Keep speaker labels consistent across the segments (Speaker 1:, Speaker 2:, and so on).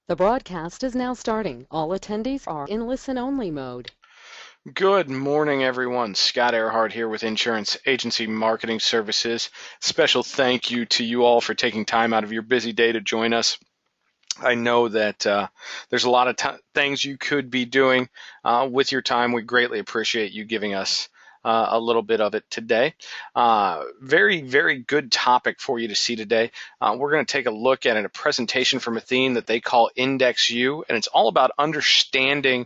Speaker 1: The broadcast is now starting. All attendees are in listen-only mode.
Speaker 2: Good morning, everyone. Scott Earhart here with Insurance Agency Marketing Services. Special thank you to you all for taking time out of your busy day to join us. I know that there's a lot of things you could be doing with your time. We greatly appreciate you giving us a little bit of it today. Very, very good topic for you to see today. We're going to take a look at a presentation from Athene that they call Index U, and it's all about understanding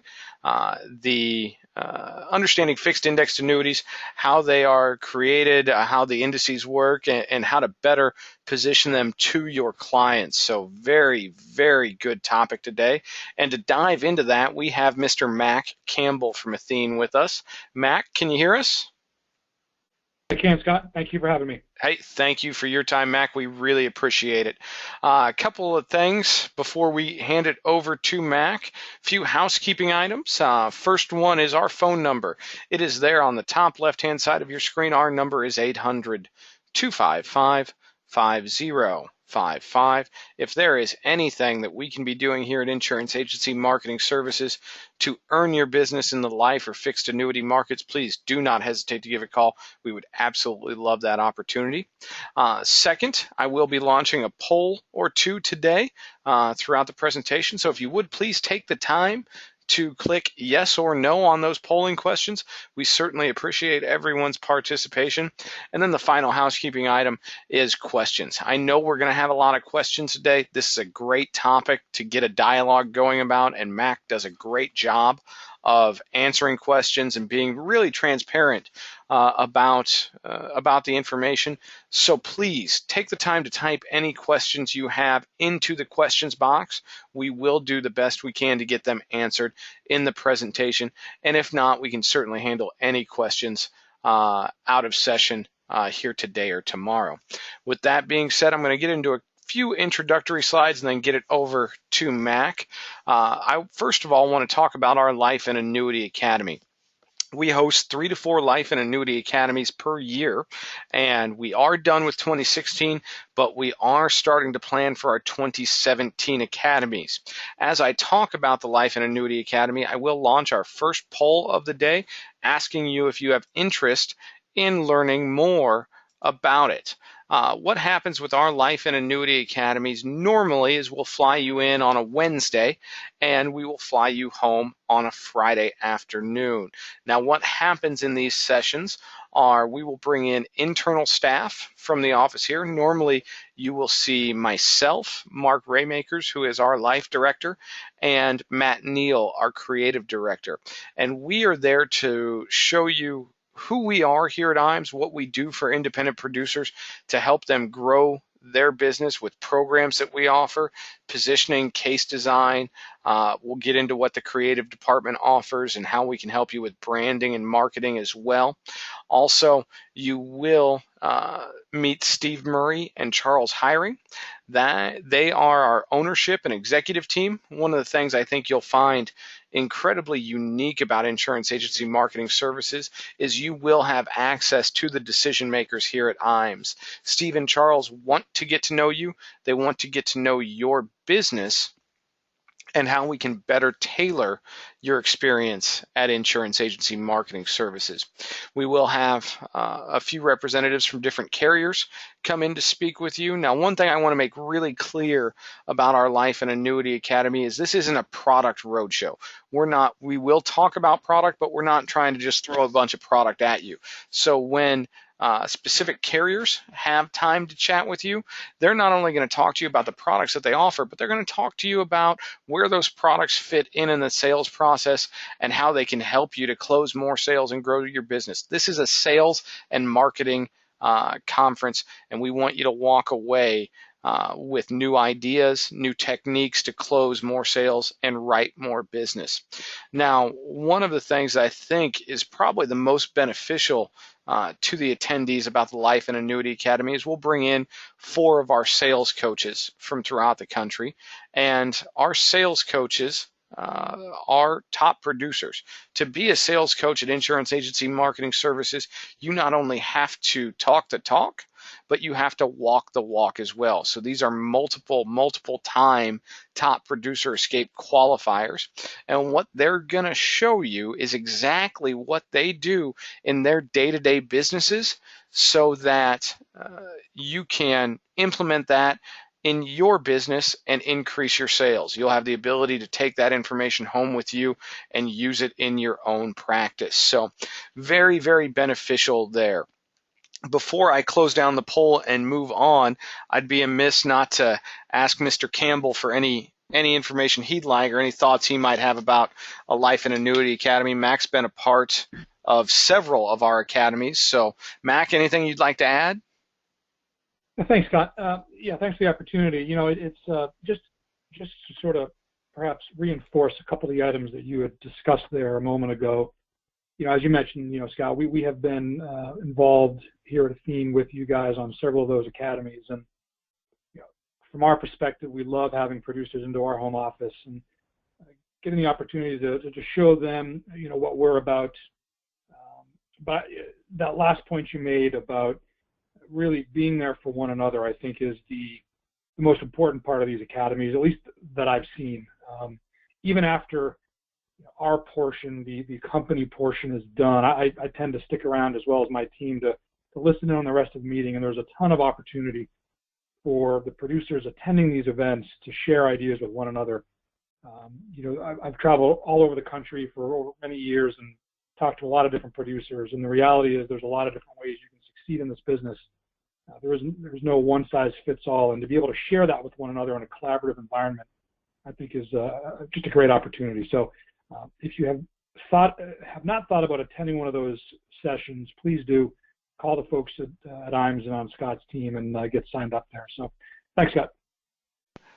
Speaker 2: understanding fixed indexed annuities, how they are created, how the indices work, and how to better position them to your clients. So very, very good topic today. And to dive into that, we have Mr. Mac Campbell from Athene with us. Mac, can you hear us?
Speaker 3: I can, Scott. Thank you for having me.
Speaker 2: Hey, thank you for your time, Mac. We really appreciate it. A couple of things before we hand it over to Mac. A few housekeeping items. First one is our phone number. It is there on the top left-hand side of your screen. Our number is 800-255-5055. If there is anything that we can be doing here at Insurance Agency Marketing Services to earn your business in the life or fixed annuity markets, please do not hesitate to give a call. We would absolutely love that opportunity. Second, I will be launching a poll or two today throughout the presentation. So if you would please take the time to click yes or no on those polling questions. We certainly appreciate everyone's participation. And then the final housekeeping item is questions. I know we're going to have a lot of questions today. This is a great topic to get a dialogue going about, and Mac does a great job of answering questions and being really transparent about the information. So please take the time to type any questions you have into the questions box. We will do the best we can to get them answered in the presentation. And if not, we can certainly handle any questions out of session here today or tomorrow. With that being said, I'm going to get into a few introductory slides and then get it over to Mac. I first of all want to talk about our Life and Annuity Academy. We host 3 to 4 life and annuity academies per year, and we are done with 2016, but we are starting to plan for our 2017 academies. As I talk about the Life and Annuity Academy, I will launch our first poll of the day, asking you if you have interest in learning more about it. What happens with our Life and Annuity Academies normally is we'll fly you in on a Wednesday and we will fly you home on a Friday afternoon. Now, what happens in these sessions are we will bring in internal staff from the office here. Normally, you will see myself, Mark Raymakers, who is our life director, and Matt Neal, our creative director. And we are there to show you who we are here at IAMS, what we do for independent producers to help them grow their business with programs that we offer, positioning, case design. We'll get into what the creative department offers and how we can help you with branding and marketing as well. Also, you will meet Steve Murray and Charles Hiring. That they are our ownership and executive team. One of the things I think you'll find incredibly unique about Insurance Agency Marketing Services is you will have access to the decision makers here at IAMS. Steve and Charles want to get to know you. They want to get to know your business and how we can better tailor your experience at Insurance Agency Marketing Services. We will have a few representatives from different carriers come in to speak with you. Now, one thing I want to make really clear about our Life and Annuity Academy is this isn't a product roadshow. We will talk about product, but we're not trying to just throw a bunch of product at you. So when specific carriers have time to chat with you, they're not only going to talk to you about the products that they offer, but they're going to talk to you about where those products fit in the sales process and how they can help you to close more sales and grow your business. This is a sales and marketing conference, and we want you to walk away with new ideas, new techniques to close more sales and write more business. Now, one of the things I think is probably the most beneficial to the attendees about the Life and Annuity Academy is we'll bring in 4 of our sales coaches from throughout the country, and our sales coaches are top producers. To be a sales coach at Insurance Agency Marketing Services, you not only have to talk the talk, but you have to walk the walk as well. So these are multiple time top producer escape qualifiers. And what they're going to show you is exactly what they do in their day-to-day businesses so that you can implement that in your business and increase your sales. You'll have the ability to take that information home with you and use it in your own practice. So very, very beneficial there. Before I close down the poll and move on, I'd be amiss not to ask Mr. Campbell for any information he'd like or any thoughts he might have about a Life and Annuity Academy. Mac's been a part of several of our academies. So, Mac, anything you'd like to add?
Speaker 3: Thanks, Scott. Yeah, thanks for the opportunity. You know, it's just to sort of perhaps reinforce a couple of the items that you had discussed there a moment ago. You know, as you mentioned, you know, Scott, we have been involved here at Athene with you guys on several of those academies, and you know, from our perspective, we love having producers into our home office and getting the opportunity to show them, you know, what we're about. But that last point you made about really being there for one another, I think, is the most important part of these academies, at least that I've seen. Even after our portion, the company portion is done, I tend to stick around as well as my team to listen in on the rest of the meeting, and there's a ton of opportunity for the producers attending these events to share ideas with one another. You know, I've traveled all over the country for over many years and talked to a lot of different producers, and the reality is there's a lot of different ways you can succeed in this business. There's no one size fits all, and to be able to share that with one another in a collaborative environment, I think is just a great opportunity. So if you have not thought about attending one of those sessions, please do call the folks at IAMS and on Scott's team and get signed up there. So thanks, Scott.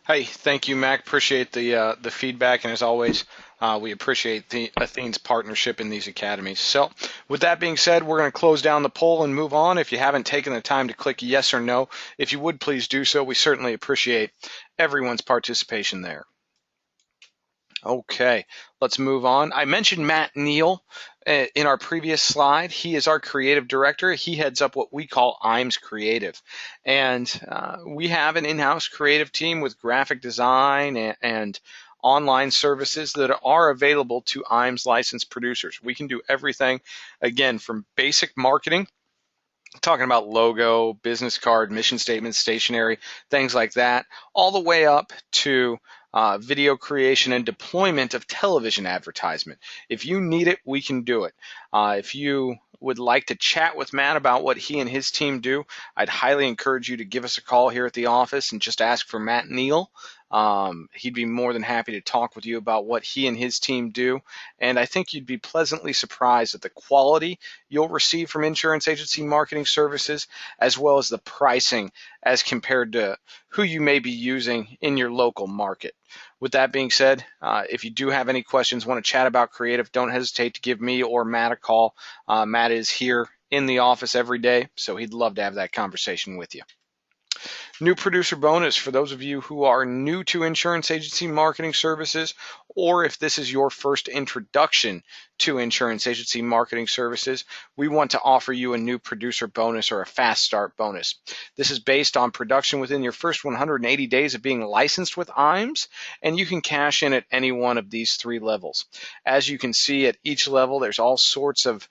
Speaker 2: Hey, thank you, Mac. Appreciate the feedback, and as always, we appreciate the Athene's partnership in these academies. So, with that being said, we're going to close down the poll and move on. If you haven't taken the time to click yes or no, if you would please do so. We certainly appreciate everyone's participation there. Okay, let's move on. I mentioned Matt Neal in our previous slide. He is our creative director. He heads up what we call IAMS Creative. And we have an in-house creative team with graphic design and online services that are available to IAMS licensed producers. We can do everything, again, from basic marketing, talking about logo, business card, mission statement, stationery, things like that, all the way up to video creation and deployment of television advertisement. If you need it, we can do it. If you would like to chat with Matt about what he and his team do, I'd highly encourage you to give us a call here at the office and just ask for Matt Neal. He'd be more than happy to talk with you about what he and his team do. And I think you'd be pleasantly surprised at the quality you'll receive from insurance agency marketing services, as well as the pricing as compared to who you may be using in your local market. With that being said, if you do have any questions, want to chat about creative, don't hesitate to give me or Matt a call. Matt is here in the office every day, so he'd love to have that conversation with you. New producer bonus for those of you who are new to insurance agency marketing services, or if this is your first introduction to insurance agency marketing services, we want to offer you a new producer bonus or a fast start bonus. This is based on production within your first 180 days of being licensed with IAMS, and you can cash in at any one of these 3 levels. As you can see at each level, there's all sorts of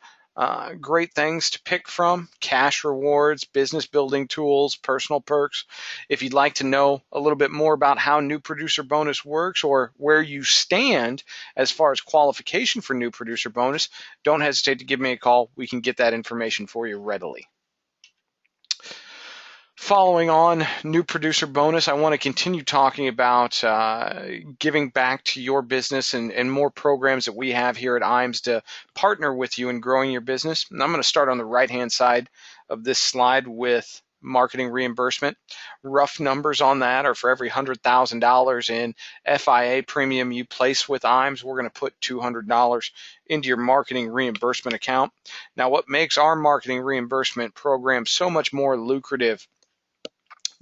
Speaker 2: great things to pick from: cash rewards, business building tools, personal perks. If you'd like to know a little bit more about how new producer bonus works or where you stand as far as qualification for new producer bonus, don't hesitate to give me a call. We can get that information for you readily. Following on new producer bonus, I want to continue talking about giving back to your business and more programs that we have here at IAMS to partner with you in growing your business. And I'm going to start on the right-hand side of this slide with marketing reimbursement. Rough numbers on that are for every $100,000 in FIA premium you place with IAMS, we're going to put $200 into your marketing reimbursement account. Now, what makes our marketing reimbursement program so much more lucrative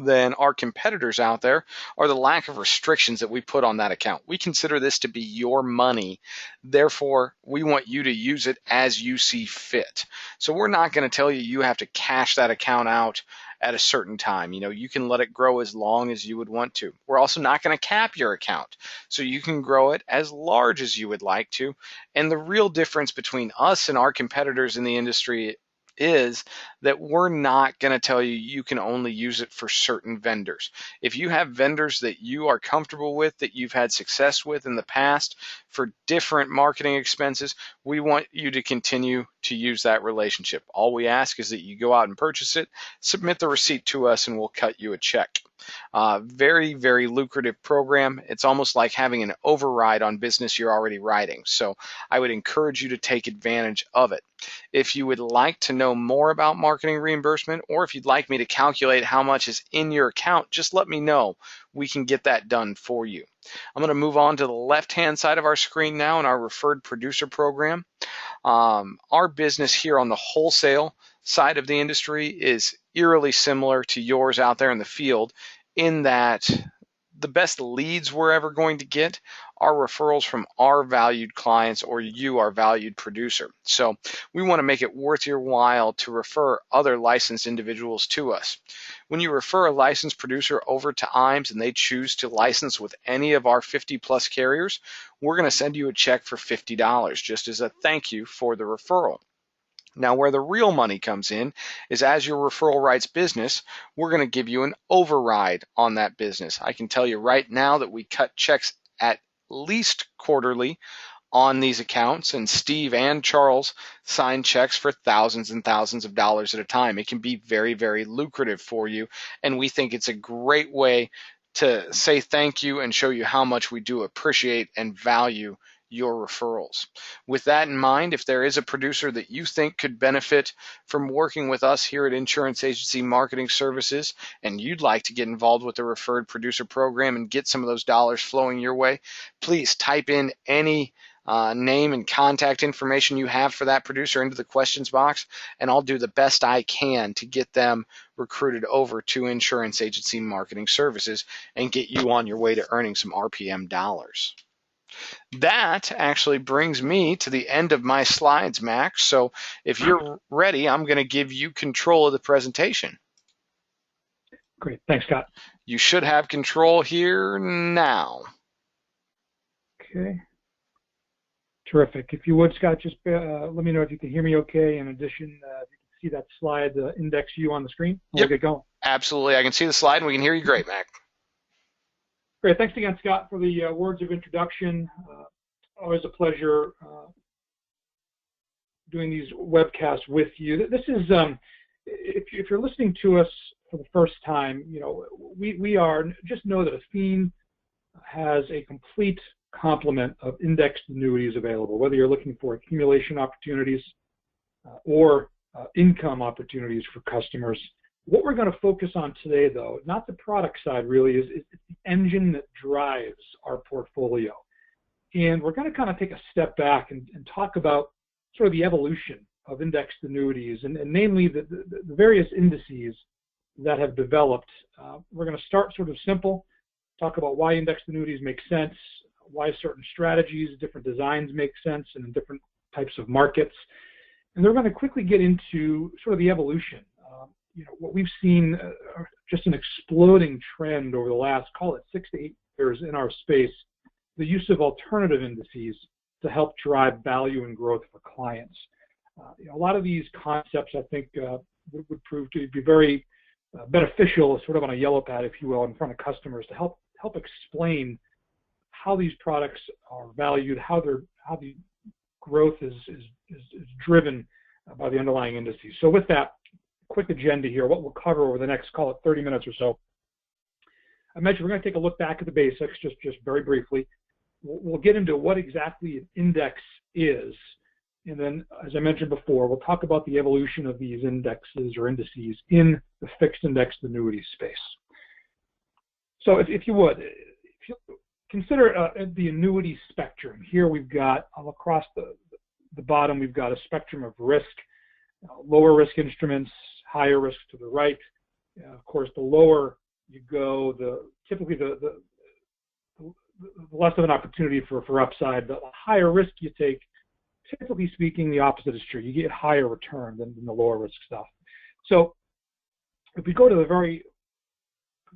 Speaker 2: than our competitors out there are the lack of restrictions that we put on that account. We consider this to be your money. Therefore, we want you to use it as you see fit. So we're not going to tell you you have to cash that account out at a certain time. You can let it grow as long as you would want to. We're also not going to cap your account, so you can grow it as large as you would like to. And the real difference between us and our competitors in the industry is that we're not going to tell you you can only use it for certain vendors. If you have vendors that you are comfortable with, that you've had success with in the past for different marketing expenses, we want you to continue to use that relationship. All we ask is that you go out and purchase it, submit the receipt to us, and we'll cut you a check. Very, very lucrative program. It's almost like having an override on business you're already writing. So I would encourage you to take advantage of it. If you would like to know more about marketing reimbursement, or if you'd like me to calculate how much is in your account, just let me know. We can get that done for you. I'm going to move on to the left-hand side of our screen now in our referred producer program. Our business here on the wholesale side of the industry is eerily similar to yours out there in the field, in that the best leads we're ever going to get are referrals from our valued clients or you, our valued producer. So we want to make it worth your while to refer other licensed individuals to us. When you refer a licensed producer over to IAMS and they choose to license with any of our 50+ carriers, we're going to send you a check for $50 just as a thank you for the referral. Now, where the real money comes in is as your referral writes business, we're going to give you an override on that business. I can tell you right now that we cut checks at least quarterly on these accounts, and Steve and Charles sign checks for thousands and thousands of dollars at a time. It can be very, very lucrative for you, and we think it's a great way to say thank you and show you how much we do appreciate and value your referrals. With that in mind, if there is a producer that you think could benefit from working with us here at Insurance Agency Marketing Services, and you'd like to get involved with the referred producer program and get some of those dollars flowing your way, please type in any name and contact information you have for that producer into the questions box, and I'll do the best I can to get them recruited over to Insurance Agency Marketing Services and get you on your way to earning some RPM dollars. That actually brings me to the end of my slides, Max. So if you're ready, I'm going to give you control of the presentation.
Speaker 3: Great. Thanks, Scott.
Speaker 2: You should have control here now.
Speaker 3: Okay. Terrific. If you would, Scott, just let me know if you can hear me okay. In addition, if you can see that slide, the index U on the screen, we'll get going.
Speaker 2: Absolutely. I can see the slide and we can hear you great, Mac.
Speaker 3: Great. Thanks again, Scott, for the words of introduction. Always a pleasure doing these webcasts with you. This is, if you're listening to us for the first time, we are, just know that Athene has a complete complement of indexed annuities available, whether you're looking for accumulation opportunities or income opportunities for customers. What we're going to focus on today, though, not the product side really, is the engine that drives our portfolio. And we're going to kind of take a step back and talk about sort of the evolution of indexed annuities and namely the various indices that have developed. We're going to start sort of simple, talk about why indexed annuities make sense, why certain strategies, different designs make sense in different types of markets. And then we're going to quickly get into sort of the evolution. What we've seen, just an exploding trend over the last, call it 6 to 8 years in our space, the use of alternative indices to help drive value and growth for clients. A lot of these concepts, I think, would prove to be very beneficial, sort of on a yellow pad, if you will, in front of customers to help explain how these products are valued, how the growth is driven by the underlying indices. So with that, quick agenda here, what we'll cover over the next, call it 30 minutes or so. I mentioned we're going to take a look back at the basics, just very briefly. We'll get into what exactly an index is, and then, as I mentioned before, we'll talk about the evolution of these indexes or indices in the fixed indexed annuity space. So if you would, if you consider the annuity spectrum, here we've got, across the bottom, we've got a spectrum of risk, lower risk instruments, higher risk to the right. Of course, the lower you go, typically the less of an opportunity for upside. The higher risk you take, typically speaking, the opposite is true. You get higher return than the lower risk stuff. So If we go to the very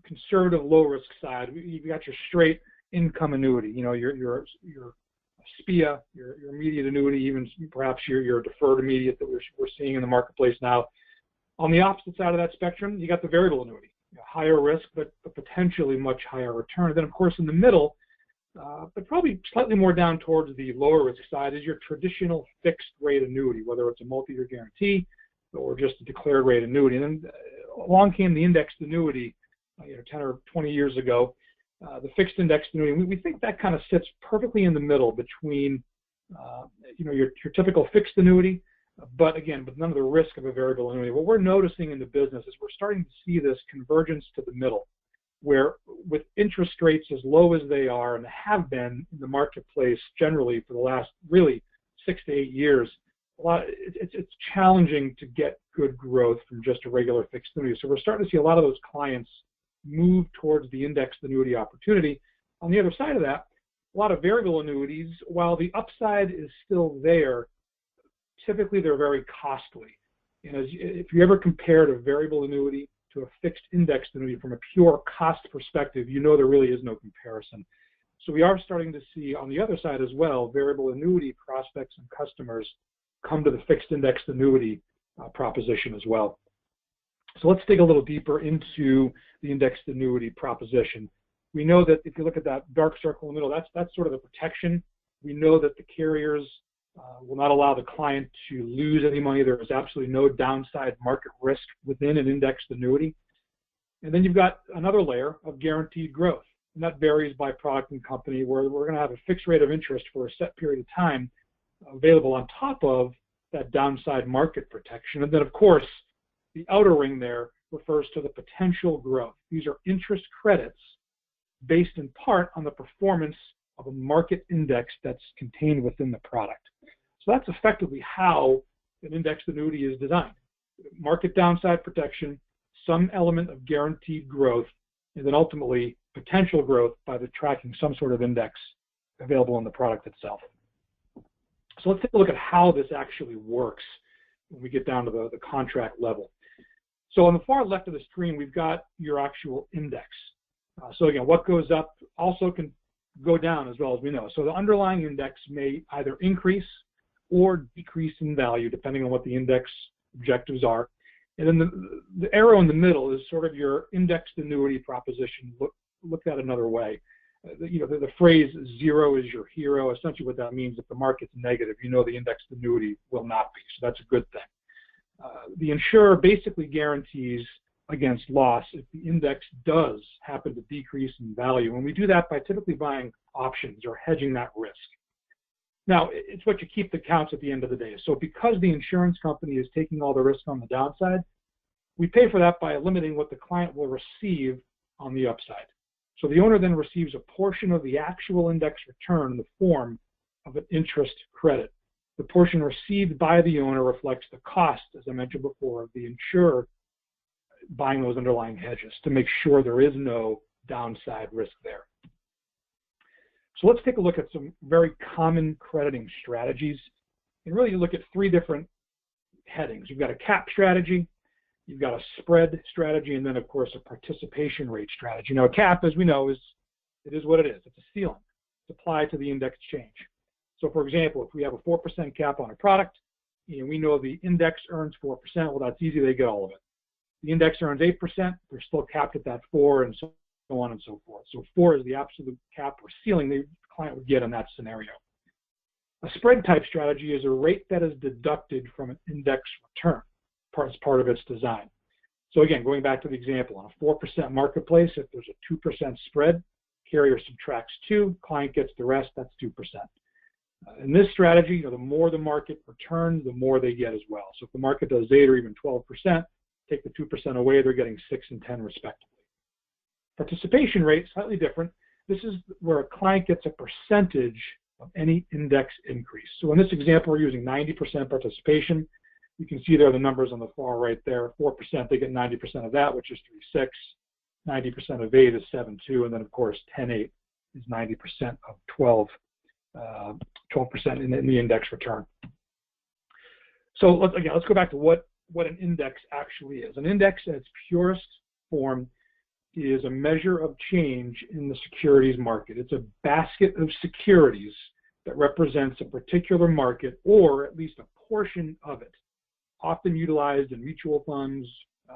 Speaker 3: conservative low risk side, you've got your straight income annuity, your SPIA, your immediate annuity, even perhaps your deferred immediate that we're seeing in the marketplace now. On the opposite side of that spectrum, you got the variable annuity, higher risk but potentially much higher return. And then of course in the middle, but probably slightly more down towards the lower risk side, is your traditional fixed rate annuity, whether it's a multi-year guarantee or just a declared rate annuity. And then along came the indexed annuity 10 or 20 years ago, the fixed indexed annuity. We think that kind of sits perfectly in the middle between your typical fixed annuity, but again, with none of the risk of a variable annuity. What we're noticing in the business is we're starting to see this convergence to the middle, where with interest rates as low as they are and have been in the marketplace generally for the last really 6 to 8 years, it's challenging to get good growth from just a regular fixed annuity. So we're starting to see a lot of those clients move towards the indexed annuity opportunity. On the other side of that, a lot of variable annuities, while the upside is still there, typically they're very costly. If you ever compared a variable annuity to a fixed indexed annuity from a pure cost perspective, there really is no comparison. So we are starting to see on the other side as well, variable annuity prospects and customers come to the fixed indexed annuity proposition as well. So let's dig a little deeper into the indexed annuity proposition. We know that if you look at that dark circle in the middle, that's sort of the protection. We know that the carriers will not allow the client to lose any money. There is absolutely no downside market risk within an indexed annuity. And then you've got another layer of guaranteed growth. And that varies by product and company, where we're going to have a fixed rate of interest for a set period of time available on top of that downside market protection. And then, of course, the outer ring there refers to the potential growth. These are interest credits based in part on the performance of a market index that's contained within the product. So that's effectively how an indexed annuity is designed. Market downside protection, some element of guaranteed growth, and then ultimately potential growth by the tracking some sort of index available in the product itself. So let's take a look at how this actually works when we get down to the contract level. So on the far left of the screen, we've got your actual index. So again, what goes up also can go down as well, as we know. So the underlying index may either increase or decrease in value depending on what the index objectives are. And then the arrow in the middle is sort of your indexed annuity proposition looked at another way. The phrase zero is your hero. Essentially what that means, if the market's negative, the indexed annuity will not be. So that's a good thing. The insurer basically guarantees against loss if the index does happen to decrease in value. And we do that by typically buying options or hedging that risk. Now, it's what you keep the counts at the end of the day. So because the insurance company is taking all the risk on the downside, we pay for that by limiting what the client will receive on the upside. So the owner then receives a portion of the actual index return in the form of an interest credit. The portion received by the owner reflects the cost, as I mentioned before, of the insurer buying those underlying hedges to make sure there is no downside risk there. So let's take a look at some very common crediting strategies. And really you look at 3 different headings. You've got a cap strategy, you've got a spread strategy, and then of course a participation rate strategy. Now a cap, as we know, is what it is. It's a ceiling. It's applied to the index change. So for example, if we have a 4% cap on a product, and we know the index earns 4%, well that's easy, they get all of it. The index earns 8%, they're still capped at that 4%, and so on and so forth. So 4 is the absolute cap or ceiling the client would get in that scenario. A spread type strategy is a rate that is deducted from an index return as part of its design. So again, going back to the example, on a 4% marketplace, if there's a 2% spread, carrier subtracts 2, client gets the rest, that's 2%. In this strategy, the more the market returns, the more they get as well. So if the market does 8 or even 12%, take the 2% away, they're getting 6 and 10 respectively. Participation rate, slightly different. This is where a client gets a percentage of any index increase. So in this example, we're using 90% participation. You can see there the numbers on the far right there. 4%, they get 90% of that, which is 3.6. 90% of 8 is 7.2, and then of course 10.8 is 90% of 12% in the index return. So let's go back to what what an index actually is. An index in its purest form is a measure of change in the securities market. It's a basket of securities that represents a particular market, or at least a portion of it, often utilized in mutual funds,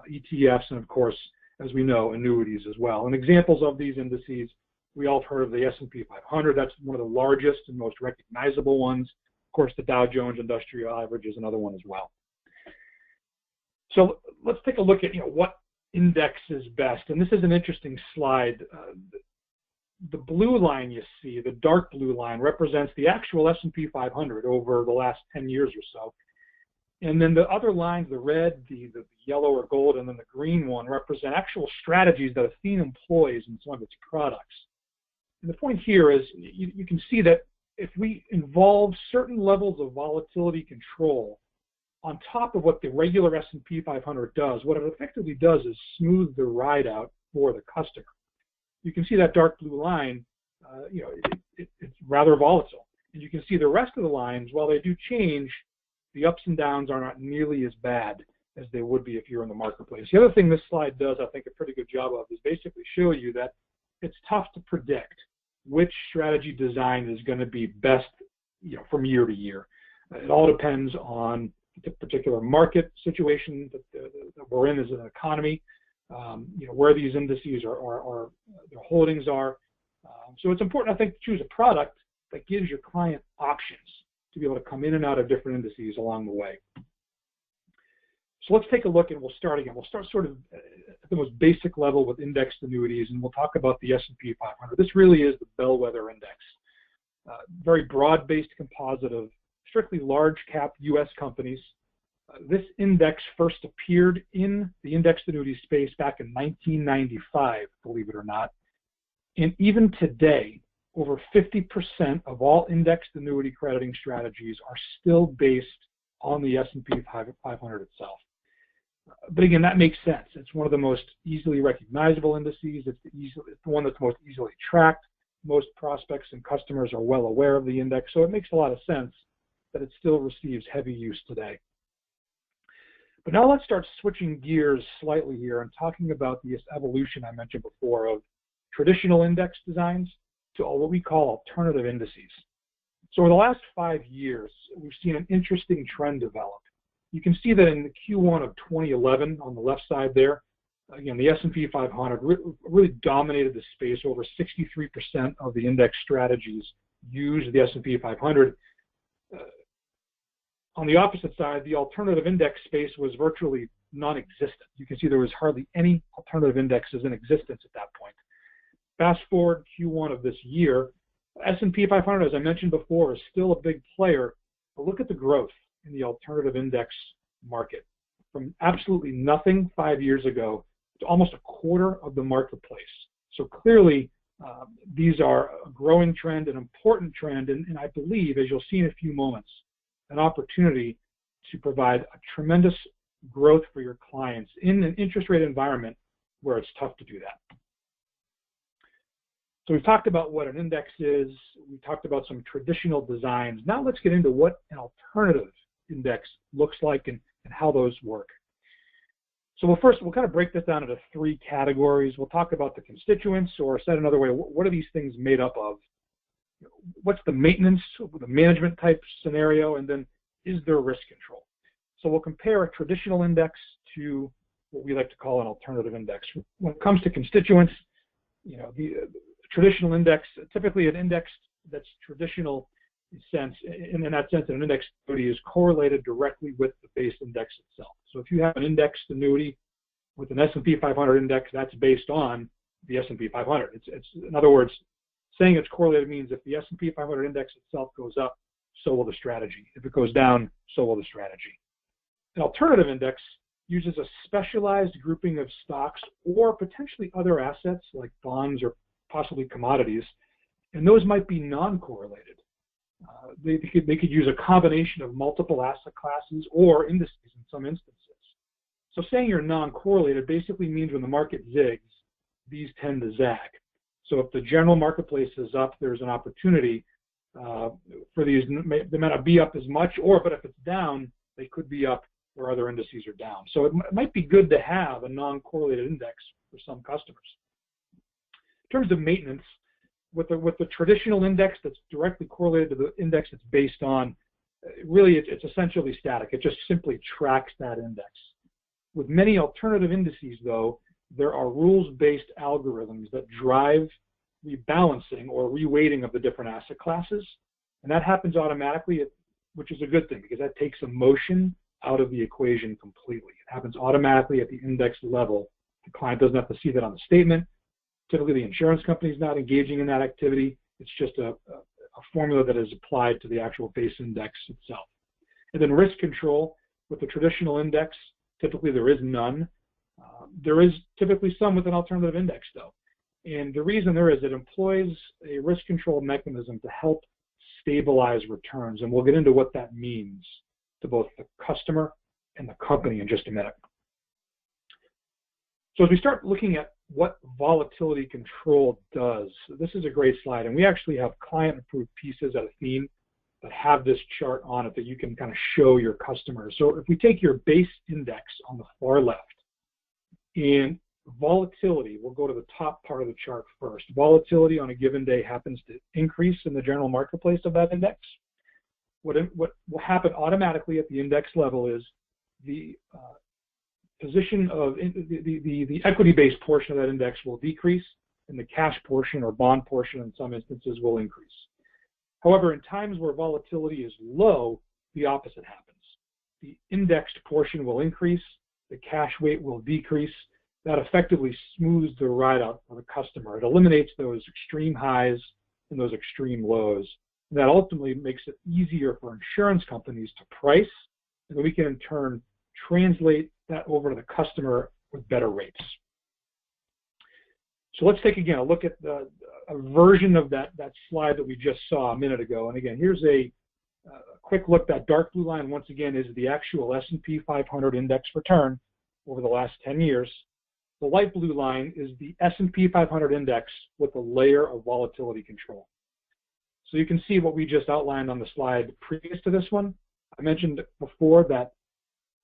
Speaker 3: ETFs, and of course, as we know, annuities as well. And examples of these indices, we all have heard of the S&P 500. That's one of the largest and most recognizable ones. Of course, the Dow Jones Industrial Average is another one as well. So let's take a look at what index is best. And this is an interesting slide. The blue line you see, the dark blue line, represents the actual S&P 500 over the last 10 years or so. And then the other lines, the red, the yellow or gold, and then the green one, represent actual strategies that Athene employs in some of its products. And the point here is you can see that if we involve certain levels of volatility control on top of what the regular S&P 500 does, what it effectively does is smooth the ride out for the customer. You can see that dark blue line, it's rather volatile. And you can see the rest of the lines, while they do change, the ups and downs are not nearly as bad as they would be if you're in the marketplace. The other thing this slide does, I think, a pretty good job of is basically show you that it's tough to predict which strategy design is going to be best, from year to year. It all depends on the particular market situation that we're in as an economy, where these indices are their holdings are. So it's important, I think, to choose a product that gives your client options to be able to come in and out of different indices along the way. So let's take a look, and we'll start again. We'll start sort of at the most basic level with indexed annuities, and we'll talk about the S&P 500. This really is the bellwether index. Very broad-based composite of strictly large-cap U.S. companies. This index first appeared in the indexed annuity space back in 1995, believe it or not. And even today, over 50% of all indexed annuity crediting strategies are still based on the S&P 500 itself. But again, that makes sense. It's one of the most easily recognizable indices. It's the one that's most easily tracked. Most prospects and customers are well aware of the index, so it makes a lot of sense that it still receives heavy use today. But now let's start switching gears slightly here and talking about this evolution I mentioned before of traditional index designs to what we call alternative indices. So over the last 5 years, we've seen an interesting trend develop. You can see that in the Q1 of 2011 on the left side there, again, the S&P 500 really dominated the space. Over 63% of the index strategies used the S&P 500. On the opposite side, the alternative index space was virtually non-existent. You can see there was hardly any alternative indexes in existence at that point. Fast forward Q1 of this year, S&P 500, as I mentioned before, is still a big player, but look at the growth in the alternative index market. From absolutely nothing 5 years ago to almost a quarter of the marketplace. So clearly, these are a growing trend, an important trend, and I believe, as you'll see in a few moments, an opportunity to provide a tremendous growth for your clients in an interest rate environment where it's tough to do that. So we've talked about what an index is. We've talked about some traditional designs. Now let's get into what an alternative index looks like and how those work. So we'll kind of break this down into 3 categories. We'll talk about the constituents, or said another way, what are these things made up of? What's the maintenance, the management type scenario, and then is there risk control? So we'll compare a traditional index to what we like to call an alternative index. When it comes to constituents, the traditional index, typically an index that's traditional in that sense, an index annuity is correlated directly with the base index itself. So if you have an indexed annuity with an S&P 500 index, that's based on the S&P 500. It's in other words, saying it's correlated means if the S&P 500 index itself goes up, so will the strategy. If it goes down, so will the strategy. An alternative index uses a specialized grouping of stocks or potentially other assets like bonds or possibly commodities, and those might be non-correlated. They could use a combination of multiple asset classes or indices in some instances. So saying you're non-correlated basically means when the market zigs, these tend to zag. So if the general marketplace is up, there's an opportunity for these. They may not be up as much, but if it's down, they could be up where other indices are down. So it might be good to have a non-correlated index for some customers. In terms of maintenance, with the traditional index that's directly correlated to the index it's based on, really it's essentially static. It just simply tracks that index. With many alternative indices, though, there are rules-based algorithms that drive rebalancing or reweighting of the different asset classes, and that happens automatically, which is a good thing because that takes emotion out of the equation completely. It happens automatically at the index level. The client doesn't have to see that on the statement. Typically, the insurance company is not engaging in that activity. It's just a formula that is applied to the actual base index itself. And then risk control with the traditional index, typically there is none. There is typically some with an alternative index, though. And the reason there is, it employs a risk control mechanism to help stabilize returns. And we'll get into what that means to both the customer and the company in just a minute. So as we start looking at what volatility control does, this is a great slide. And we actually have client-approved pieces at Athene that have this chart on it that you can kind of show your customers. So if we take your base index on the far left, and volatility, we'll go to the top part of the chart first. Volatility on a given day happens to increase in the general marketplace of that index. What will happen automatically at the index level is the position of the equity-based portion of that index will decrease, and the cash portion or bond portion in some instances will increase. However, in times where volatility is low, the opposite happens. The indexed portion will increase, the cash weight will decrease. That effectively smooths the ride out for the customer. It eliminates those extreme highs and those extreme lows. And that ultimately makes it easier for insurance companies to price, and we can in turn translate that over to the customer with better rates. So let's take again a look at a version of that slide that we just saw a minute ago. And again, here's a quick look. That dark blue line once again is the actual S&P 500 index return over the last 10 years. The light blue line is the S&P 500 index with a layer of volatility control. So you can see what we just outlined on the slide previous to this one. I mentioned before that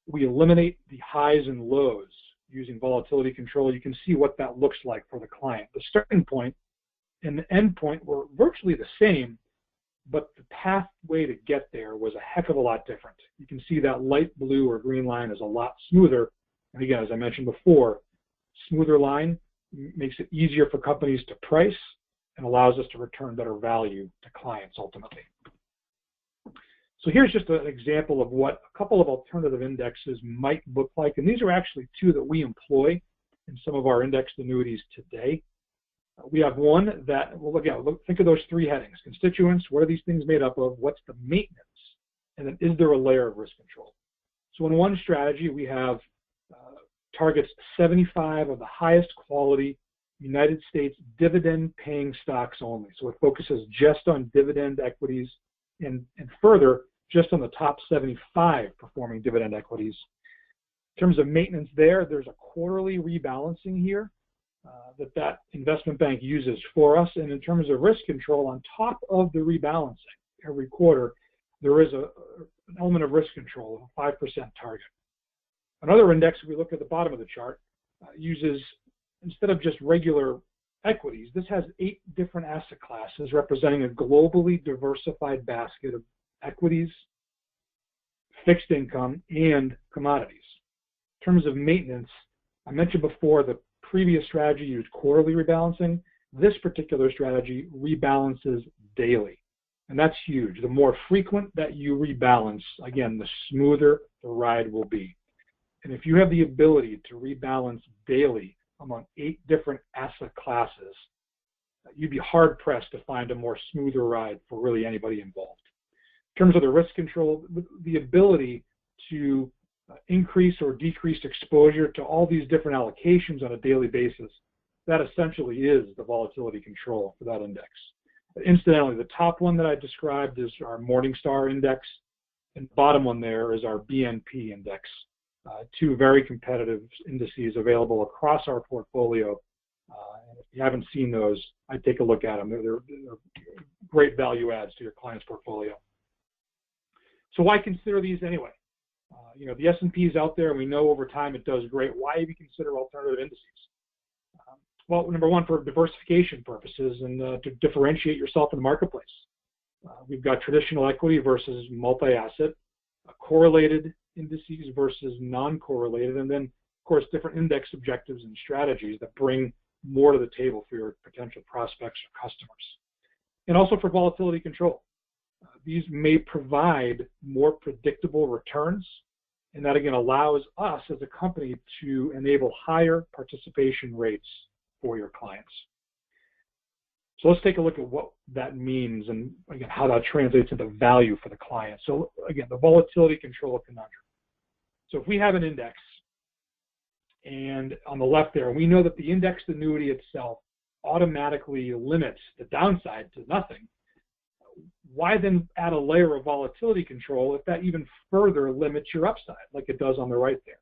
Speaker 3: we eliminate the highs and lows using volatility control. You can see what that looks like for the client. The starting point and the end point were virtually the same, but the pathway to get there was a heck of a lot different. You can see that light blue or green line is a lot smoother. And again, as I mentioned before, smoother line makes it easier for companies to price and allows us to return better value to clients ultimately. So here's just an example of what a couple of alternative indexes might look like. And these are actually two that we employ in some of our indexed annuities today. We have one that, well, again, think of those three headings. Constituents, what are these things made up of? What's the maintenance? And then is there a layer of risk control? So in one strategy, we have targets 75 of the highest quality United States dividend-paying stocks only. So it focuses just on dividend equities and further, just on the top 75 performing dividend equities. In terms of maintenance there's a quarterly rebalancing here that investment bank uses for us. And in terms of risk control, on top of the rebalancing every quarter, there is an element of risk control, a 5% target. Another index, if we look at the bottom of the chart, uses, instead of just regular equities, this has 8 different asset classes representing a globally diversified basket of equities, fixed income, and commodities. In terms of maintenance, I mentioned before the previous strategy used quarterly rebalancing. This particular strategy rebalances daily, and that's huge. The more frequent that you rebalance, again, the smoother the ride will be. And if you have the ability to rebalance daily among 8 different asset classes, you'd be hard-pressed to find a more smoother ride for really anybody involved. In terms of the risk control, the ability to increase or decrease exposure to all these different allocations on a daily basis, that essentially is the volatility control for that index. Incidentally, the top one that I described is our Morningstar index, and the bottom one there is our BNP index. 2 very competitive indices available across our portfolio. And if you haven't seen those, I'd take a look at them. They're great value adds to your client's portfolio. So why consider these anyway? The S&P is out there, and we know over time it does great. Why even consider alternative indices? Well, number one, for diversification purposes and to differentiate yourself in the marketplace. We've got traditional equity versus multi-asset, correlated indices versus non-correlated, and then, of course, different index objectives and strategies that bring more to the table for your potential prospects or customers. And also for volatility control. These may provide more predictable returns, and that, again, allows us as a company to enable higher participation rates for your clients. So let's take a look at what that means and, again, how that translates into value for the client. So, again, the volatility control conundrum. So if we have an index, and on the left there, we know that the indexed annuity itself automatically limits the downside to nothing. Why then add a layer of volatility control if that even further limits your upside, like it does on the right there?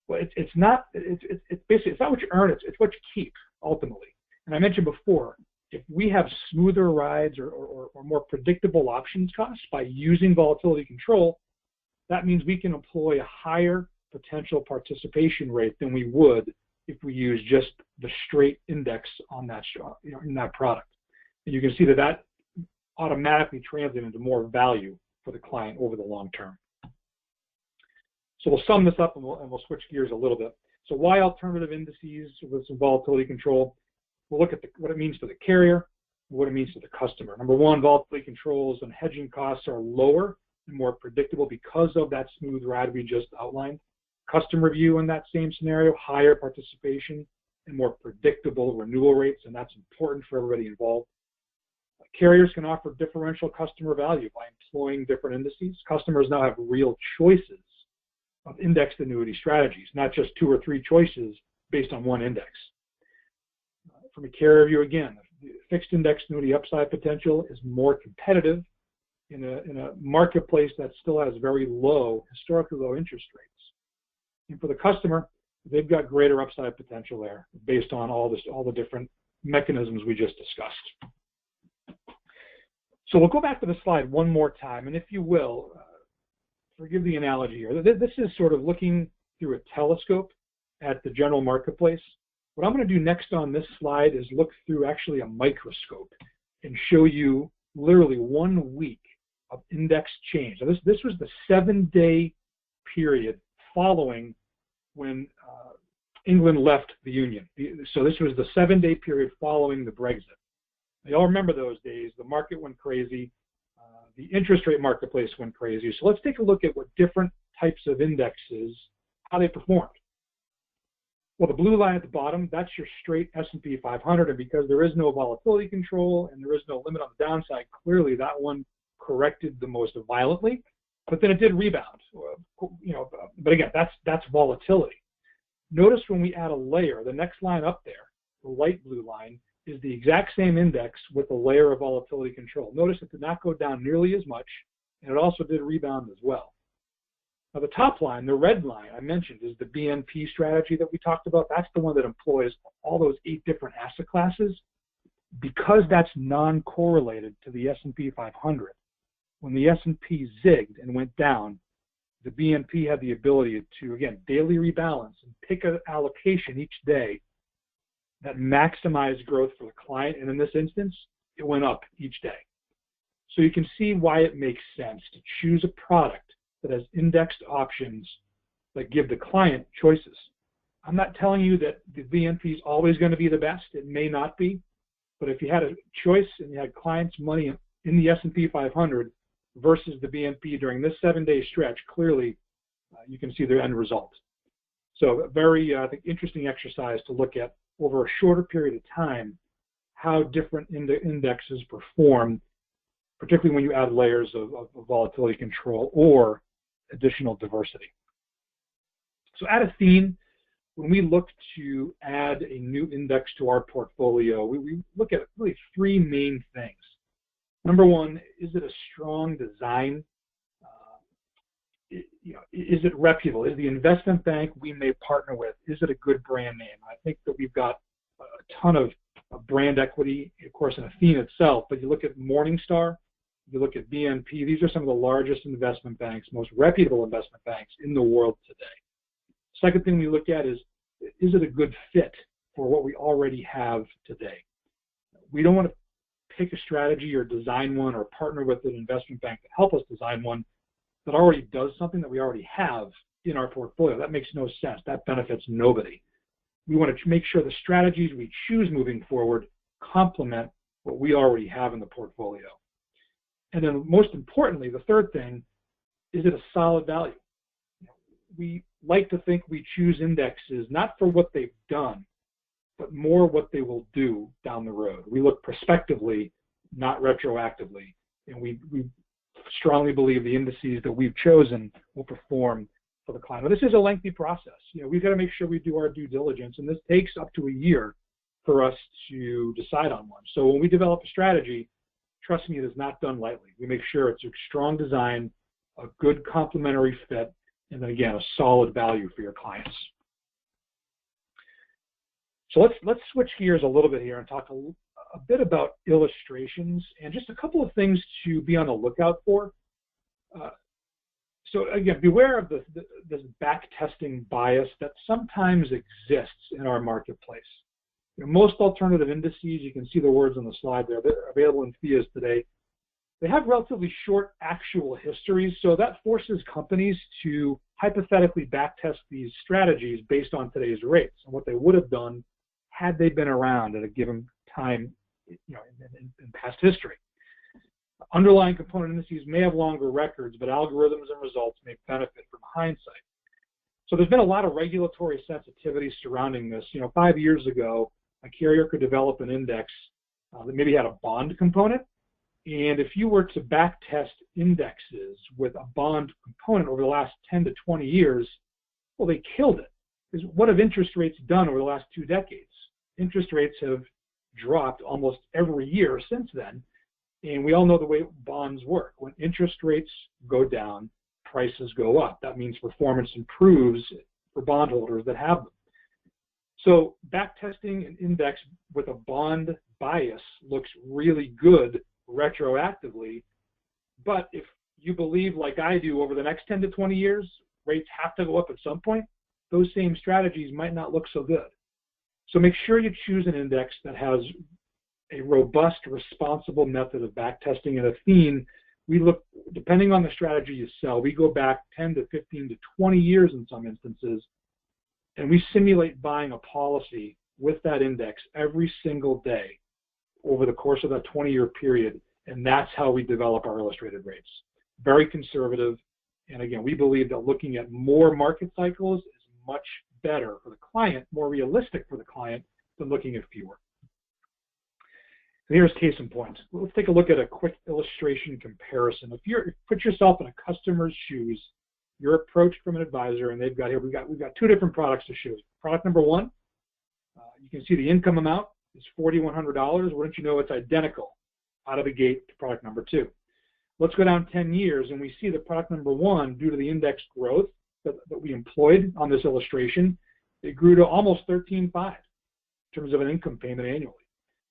Speaker 3: Well, it's not what you earn, it's what you keep ultimately. And I mentioned before, if we have smoother rides or more predictable options costs by using volatility control, that means we can employ a higher potential participation rate than we would if we use just the straight index on that, in that product. And you can see that automatically translates into more value for the client over the long term. So we'll sum this up and we'll switch gears a little bit. So why alternative indices with some volatility control? We'll look at what it means to the carrier, and what it means to the customer. Number one, volatility controls and hedging costs are lower and more predictable because of that smooth ride we just outlined. Customer view in that same scenario, higher participation and more predictable renewal rates, and that's important for everybody involved. Carriers can offer differential customer value by employing different indices. Customers now have real choices of indexed annuity strategies, not just 2 or 3 choices based on one index. From a carrier view, again, the fixed index annuity upside potential is more competitive in a marketplace that still has very low, historically low interest rates. And for the customer, they've got greater upside potential there based on all the different mechanisms we just discussed. So we'll go back to the slide one more time, and if you will, forgive the analogy here. This is sort of looking through a telescope at the general marketplace. What I'm going to do next on this slide is look through actually a microscope and show you literally 1 week of index change. Now this was the 7-day period following when England left the Union. So this was the 7-day period following the Brexit. You all remember those days. The market went crazy. The interest rate marketplace went crazy. So let's take a look at what different types of indexes, how they performed. Well, the blue line at the bottom, that's your straight S&P 500, and because there is no volatility control and there is no limit on the downside, clearly that one corrected the most violently, but then it did rebound. But again, that's volatility. Notice when we add a layer, the next line up there, the light blue line, is the exact same index with a layer of volatility control. Notice it did not go down nearly as much, and it also did rebound as well. Now the top line, the red line I mentioned, is the BNP strategy that we talked about. That's the one that employs all those 8 different asset classes. Because that's non-correlated to the S&P 500, when the S&P zigged and went down, the BNP had the ability to, again, daily rebalance and pick an allocation each day that maximized growth for the client, and in this instance, it went up each day. So you can see why it makes sense to choose a product that has indexed options that give the client choices. I'm not telling you that the BNP is always going to be the best. It may not be, but if you had a choice and you had clients' money in the S&P 500 versus the BNP during this 7-day stretch, clearly you can see the end result. So a very, I think, interesting exercise to look at over a shorter period of time how different indexes perform, particularly when you add layers of volatility control or additional diversity. So at Athene, when we look to add a new index to our portfolio, we look at really 3 main things. Number one, is it a strong design? Is it reputable? Is the investment bank we may partner with, is it a good brand name? I think that we've got a ton of brand equity, of course, in Athene itself, but you look at Morningstar, You look at BNP, these are some of the largest investment banks, most reputable investment banks in the world today. Second thing we look at is it a good fit for what we already have today? We don't want to pick a strategy or design one or partner with an investment bank to help us design one that already does something that we already have in our portfolio. That makes no sense. That benefits nobody. We want to make sure the strategies we choose moving forward complement what we already have in the portfolio. And then most importantly, the third thing, is it a solid value? We like to think we choose indexes not for what they've done, but more what they will do down the road. We look prospectively, not retroactively, and we strongly believe the indices that we've chosen will perform for the client. Now, this is a lengthy process. We've got to make sure we do our due diligence, and this takes up to a year for us to decide on one. So when we develop a strategy, trust me, it is not done lightly. We make sure it's a strong design, a good complementary fit, and then again, a solid value for your clients. So let's switch gears a little bit here and talk a bit about illustrations and just a couple of things to be on the lookout for. So again, beware of this back testing bias that sometimes exists in our marketplace. Most alternative indices, you can see the words on the slide there, they're available in FIAs today. They have relatively short actual histories, so that forces companies to hypothetically backtest these strategies based on today's rates and what they would have done had they been around at a given time, in past history. Underlying component indices may have longer records, but algorithms and results may benefit from hindsight. So there's been a lot of regulatory sensitivity surrounding this. 5 years ago, a carrier could develop an index that maybe had a bond component, and if you were to backtest indexes with a bond component over the last 10 to 20 years, well, they killed it. Because what have interest rates done over the last 2 decades? Interest rates have dropped almost every year since then, and we all know the way bonds work. When interest rates go down, prices go up. That means performance improves for bondholders that have them. So backtesting an index with a bond bias looks really good retroactively, but if you believe, like I do, over the next 10 to 20 years, rates have to go up at some point, those same strategies might not look so good. So make sure you choose an index that has a robust, responsible method of backtesting. At Athene, we look, depending on the strategy you sell, we go back 10 to 15 to 20 years in some instances, and we simulate buying a policy with that index every single day over the course of that 20-year period, and that's how we develop our illustrated rates. Very conservative, and again, we believe that looking at more market cycles is much better for the client, more realistic for the client than looking at fewer. And here's case in point. Let's take a look at a quick illustration comparison. If you put yourself in a customer's shoes, you're approached from an advisor, and they've got here, we've got 2 different products to show you. Product number 1, you can see the income amount is $4,100. Wouldn't you know it's identical out of the gate to product number 2. Let's go down 10 years, and we see that product number 1, due to the index growth that we employed on this illustration, it grew to almost $13,500 in terms of an income payment annually.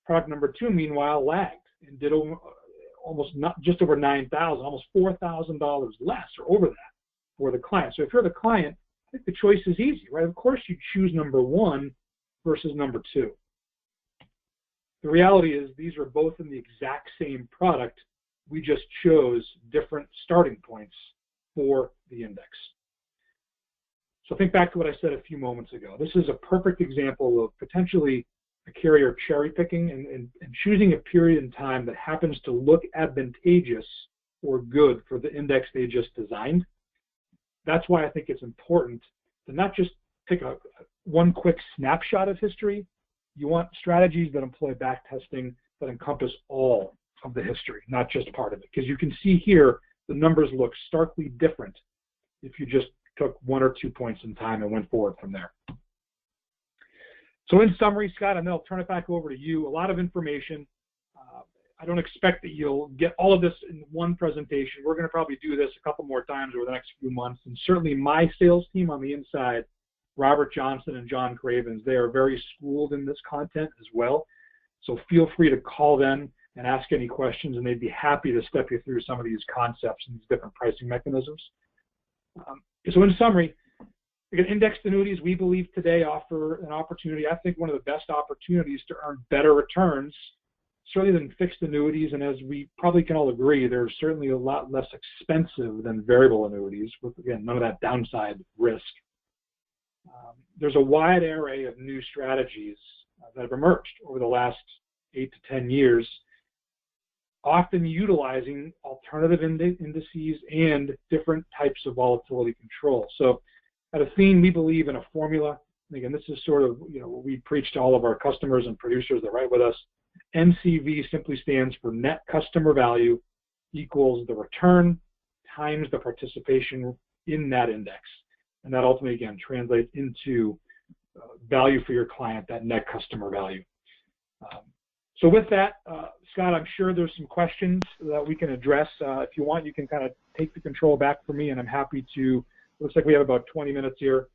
Speaker 3: Product number 2, meanwhile, lagged and did just over $9,000, almost $4,000 less or over that for the client. So if you're the client, I think the choice is easy, right? Of course you choose number 1 versus number 2. The reality is these are both in the exact same product. We just chose different starting points for the index. So think back to what I said a few moments ago. This is a perfect example of potentially a carrier cherry picking and choosing a period in time that happens to look advantageous or good for the index they just designed. That's why I think it's important to not just pick one quick snapshot of history. You want strategies that employ backtesting that encompass all of the history, not just part of it. Because you can see here, the numbers look starkly different if you just took 1 or 2 points in time and went forward from there. So in summary, Scott, and then I'll turn it back over to you. A lot of information. I don't expect that you'll get all of this in one presentation. We're going to probably do this a couple more times over the next few months. And certainly my sales team on the inside, Robert Johnson and John Cravens, they are very schooled in this content as well. So feel free to call them. and ask any questions, and they'd be happy to step you through some of these concepts and these different pricing mechanisms. So in summary, again, indexed annuities, we believe today offer an opportunity, I think one of the best opportunities to earn better returns, certainly than fixed annuities, and as we probably can all agree, they're certainly a lot less expensive than variable annuities with, again, none of that downside risk. There's a wide array of new strategies that have emerged over the last 8 to 10 years, often utilizing alternative indices and different types of volatility control. So at Athene, we believe in a formula. And again, this is sort of what we preach to all of our customers and producers that write with us. NCV simply stands for net customer value equals the return times the participation in that index. And that ultimately, again, translates into value for your client, that net customer value. So with that, Scott, I'm sure there's some questions that we can address. If you want, you can kind of take the control back from me, and I'm happy to, looks like we have about 20 minutes here.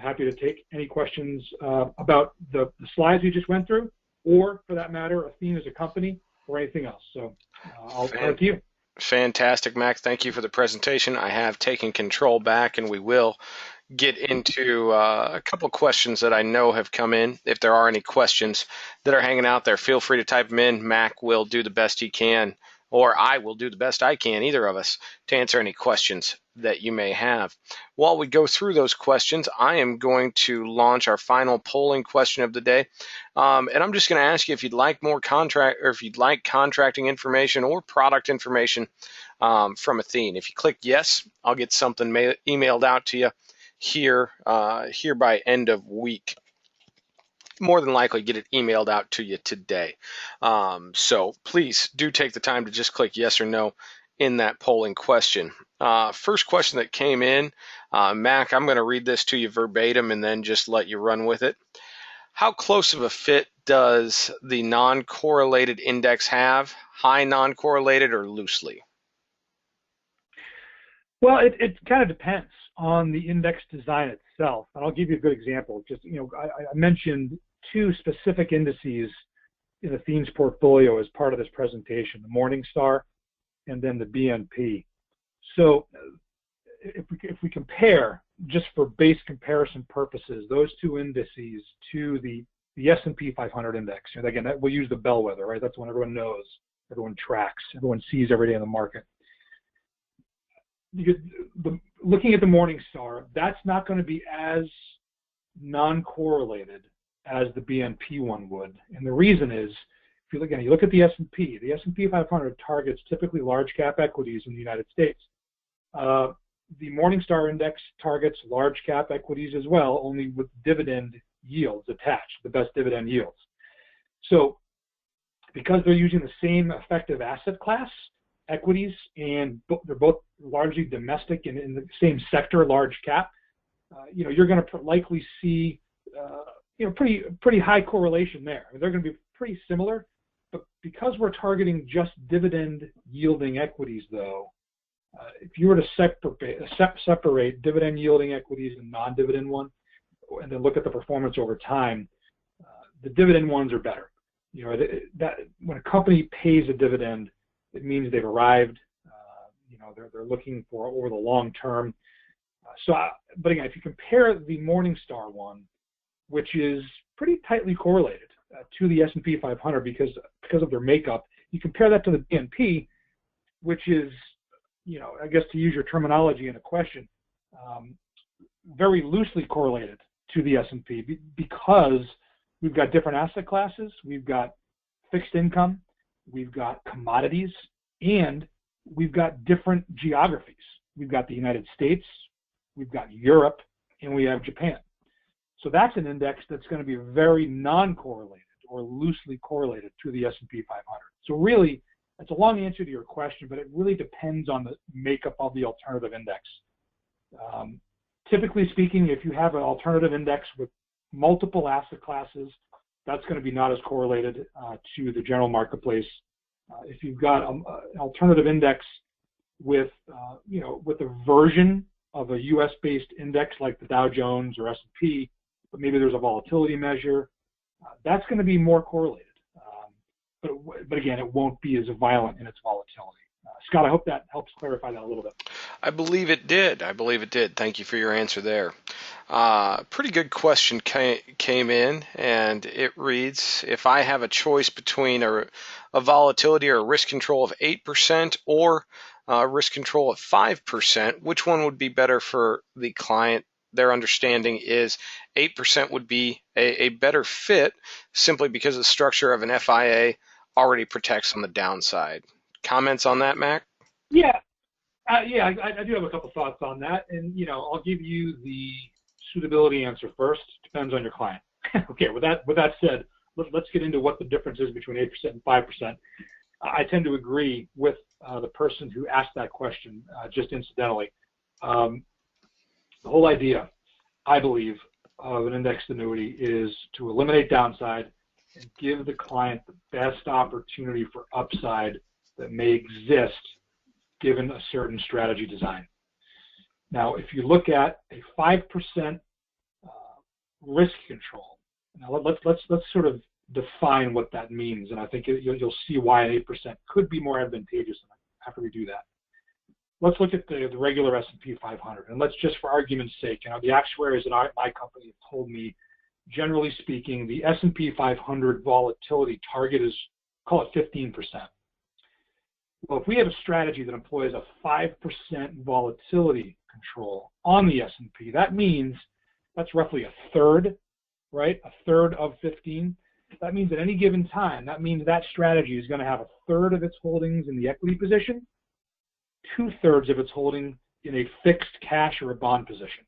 Speaker 3: Happy to take any questions about the slides we just went through, or for that matter, Athene as a company, or anything else. So I'll turn it to you.
Speaker 2: Fantastic, Mac. Thank you for the presentation. I have taken control back, and we will get into a couple questions that I know have come in. If there are any questions that are hanging out there, feel free to type them in. Mac will do the best he can, or I will do the best I can, either of us, to answer any questions that you may have. While we go through those questions, I am going to launch our final polling question of the day. And I'm just going to ask you if you'd like more if you'd like contracting information or product information from Athene. If you click yes, I'll get something emailed out to you here by end of week. More than likely get it emailed out to you today. So please do take the time to just click yes or no in that polling question. First question that came in, Mac, I'm going to read this to you verbatim and then just let you run with it. How close of a fit does the non-correlated index have? High non-correlated or loosely?
Speaker 3: Well, it kind of depends on the index design itself. And I'll give you a good example. Just, I mentioned two specific indices in Athene's portfolio as part of this presentation, the Morningstar and then the BNP. So if we compare, just for base comparison purposes, those two indices to the S&P 500 index, and again, we'll use the bellwether, right? That's one everyone knows, everyone tracks, everyone sees every day in the market. Looking at the Morningstar, that's not going to be as non-correlated as the BNP one would. And the reason is, if you look at the S&P 500 targets typically large cap equities in the United States. The Morningstar index targets large cap equities as well, only with dividend yields attached, the best dividend yields. So because they're using the same effective asset class, equities, and they're both largely domestic and in the same sector, large cap, you're going to likely see pretty high correlation there. They're going to be pretty similar, but because we're targeting just dividend yielding equities, though, if you were to separate dividend yielding equities and non-dividend one, and then look at the performance over time, the dividend ones are better. That when a company pays a dividend, it means they've arrived. They're looking for over the long term. But again, if you compare the Morningstar one, which is pretty tightly correlated to the S&P 500 because of their makeup, you compare that to the BNP, which is, I guess to use your terminology in a question, very loosely correlated to the S&P because we've got different asset classes, we've got fixed income, we've got commodities, and we've got different geographies. We've got the United States, we've got Europe, and we have Japan. So that's an index that's going to be very non-correlated or loosely correlated to the S&P 500. So really, that's a long answer to your question, but it really depends on the makeup of the alternative index. Typically speaking, if you have an alternative index with multiple asset classes, that's going to be not as correlated to the general marketplace. If you've got an alternative index with, with a version of a U.S.-based index like the Dow Jones or S&P, but maybe there's a volatility measure, that's going to be more correlated. but again, it won't be as violent in its volatility. Scott, I hope that helps clarify that a little bit.
Speaker 2: I believe it did. I believe it did. Thank you for your answer there. Pretty good question came in, and it reads, if I have a choice between a volatility or a risk control of 8% or a risk control of 5%, which one would be better for the client? Their understanding is 8% would be a better fit simply because the structure of an FIA already protects on the downside. Comments on that, Mac?
Speaker 3: Yeah, I do have a couple thoughts on that, and I'll give you the suitability answer first. Depends on your client. Okay, with that said, let's get into what the difference is between 8% and 5%. I tend to agree with the person who asked that question. Just incidentally, the whole idea, I believe, of an indexed annuity is to eliminate downside and give the client the best opportunity for upside that may exist given a certain strategy design. Now, if you look at a 5% risk control, now let's sort of define what that means, and I think you'll see why an 8% could be more advantageous after we do that. Let's look at the regular S&P 500, and let's just, for argument's sake, the actuaries at my company have told me, generally speaking, the S&P 500 volatility target is, call it 15%. Well, if we have a strategy that employs a 5% volatility control on the S&P, that means that's roughly a third, right? A third of 15. That means at any given time, that means that strategy is going to have a third of its holdings in the equity position, 2/3 of its holding in a fixed cash or a bond position.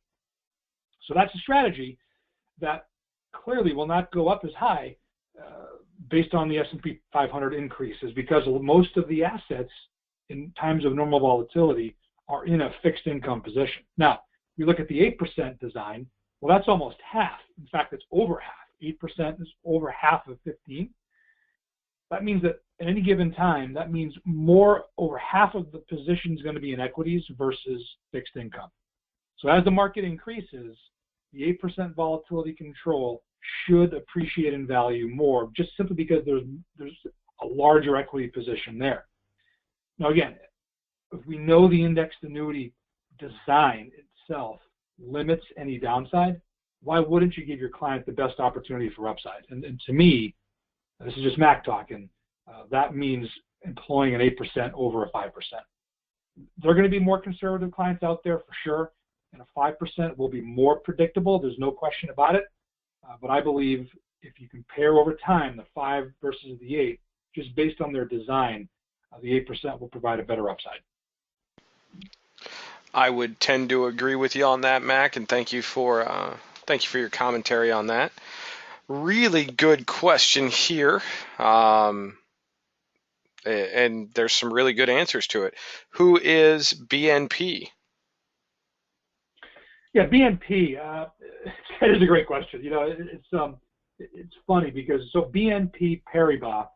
Speaker 3: So that's a strategy that clearly will not go up as high based on the S&P 500 increases, because most of the assets in times of normal volatility are in a fixed income position. Now, we look at the 8% design, well, that's almost half. In fact, it's over half. 8% is over half of 15. That means that at any given time, that means over half of the position is going to be in equities versus fixed income. So as the market increases, the 8% volatility control should appreciate in value more, just simply because there's a larger equity position there. Now again, if we know the indexed annuity design itself limits any downside, why wouldn't you give your client the best opportunity for upside? And to me, this is just Mac talking, that means employing an 8% over a 5%. There are going to be more conservative clients out there for sure, and a 5% will be more predictable. There's no question about it. But I believe if you compare over time the 5 versus the 8, just based on their design, the 8% will provide a better upside.
Speaker 2: I would tend to agree with you on that, Mac, and thank you for your commentary on that. Really good question here, and there's some really good answers to it. Who is BNP?
Speaker 3: Yeah, BNP. That is a great question. It's funny because BNP Paribas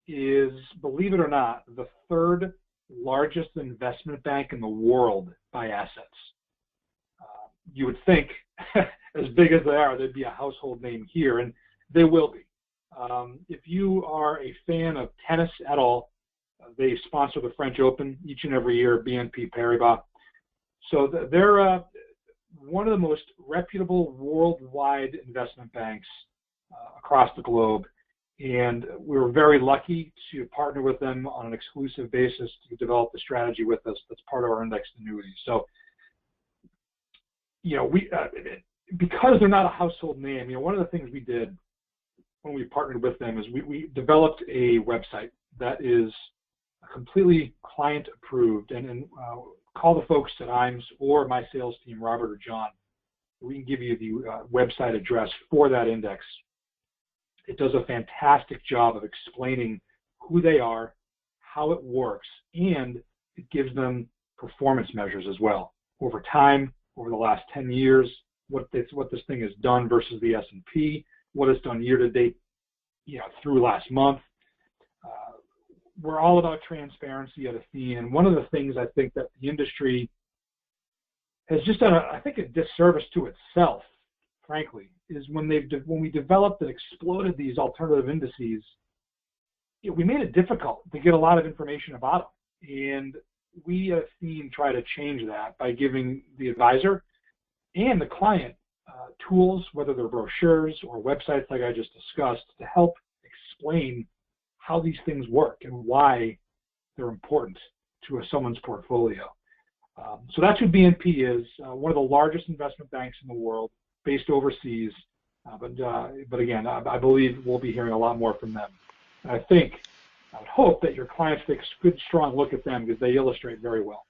Speaker 3: is, believe it or not, the third largest investment bank in the world by assets. You would think, as big as they are, they'd be a household name here, and they will be. If you are a fan of tennis at all, they sponsor the French Open each and every year, BNP Paribas. So they're one of the most reputable worldwide investment banks across the globe, and we were very lucky to partner with them on an exclusive basis to develop the strategy with us that's part of our indexed annuity. So, because they're not a household name, one of the things we did when we partnered with them is we developed a website that is completely client approved, and call the folks at IAMS or my sales team, Robert or John. We can give you the website address for that index. It does a fantastic job of explaining who they are, how it works, and it gives them performance measures as well. Over time, over the last 10 years, what this thing has done versus the S&P, what it's done year to date, through last month. We're all about transparency at Athene, and one of the things I think that the industry has just done, a disservice to itself, frankly, is when we developed and exploded these alternative indices, we made it difficult to get a lot of information about them. And we at Athene try to change that by giving the advisor and the client tools, whether they're brochures or websites like I just discussed, to help explain how these things work and why they're important to someone's portfolio. So that's who BNP is, one of the largest investment banks in the world, based overseas. But again, I believe we'll be hearing a lot more from them. And I would hope that your clients take a good, strong look at them because they illustrate very well.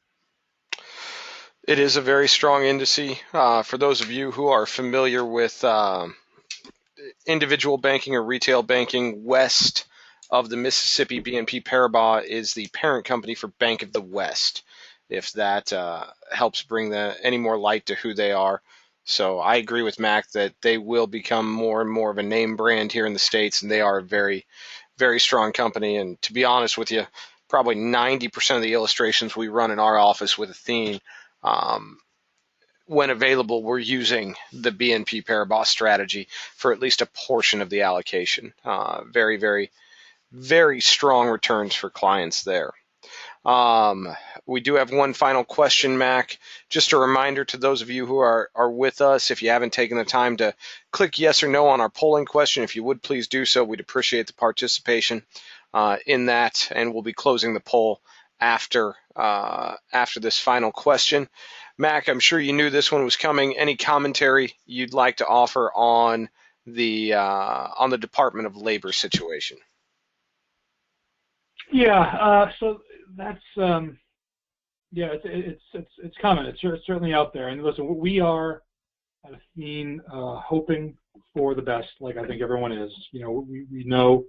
Speaker 2: It is a very strong indice. For those of you who are familiar with individual banking or retail banking, west of the Mississippi, BNP Paribas is the parent company for Bank of the West, if that helps bring any more light to who they are. So I agree with Mac that they will become more and more of a name brand here in the States, and they are a very, very strong company. And to be honest with you, probably 90% of the illustrations we run in our office with Athene, when available, we're using the BNP Paribas strategy for at least a portion of the allocation. Very, very, very strong returns for clients there. We do have one final question, Mac. Just a reminder to those of you who are with us, if you haven't taken the time to click yes or no on our polling question, if you would please do so, we'd appreciate the participation in that, and we'll be closing the poll after this final question. Mac, I'm sure you knew this one was coming. Any commentary you'd like to offer on the Department of Labor situation?
Speaker 3: Yeah, so that's it's coming. It's certainly out there. And listen, we are at Athene hoping for the best, like I think everyone is. You know, we know,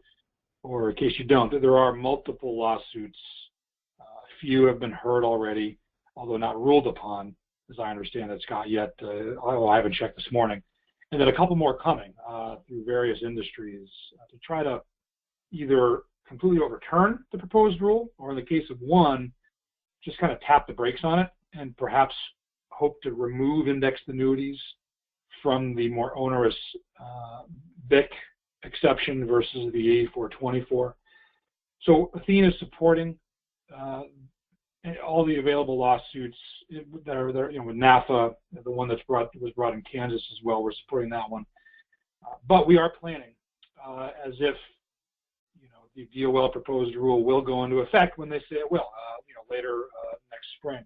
Speaker 3: or in case you don't, that there are multiple lawsuits. A few have been heard already, although not ruled upon, as I understand it, Scott, yet. I haven't checked this morning. And then a couple more coming through various industries to try to either completely overturn the proposed rule, or in the case of one, just kind of tap the brakes on it and perhaps hope to remove indexed annuities from the more onerous BIC exception versus the 8424. So Athene is supporting all the available lawsuits that are there. You know, with NAFA, the one was brought in Kansas as well. We're supporting that one, but we are planning as if the DOL proposed rule will go into effect when they say it will, later next spring.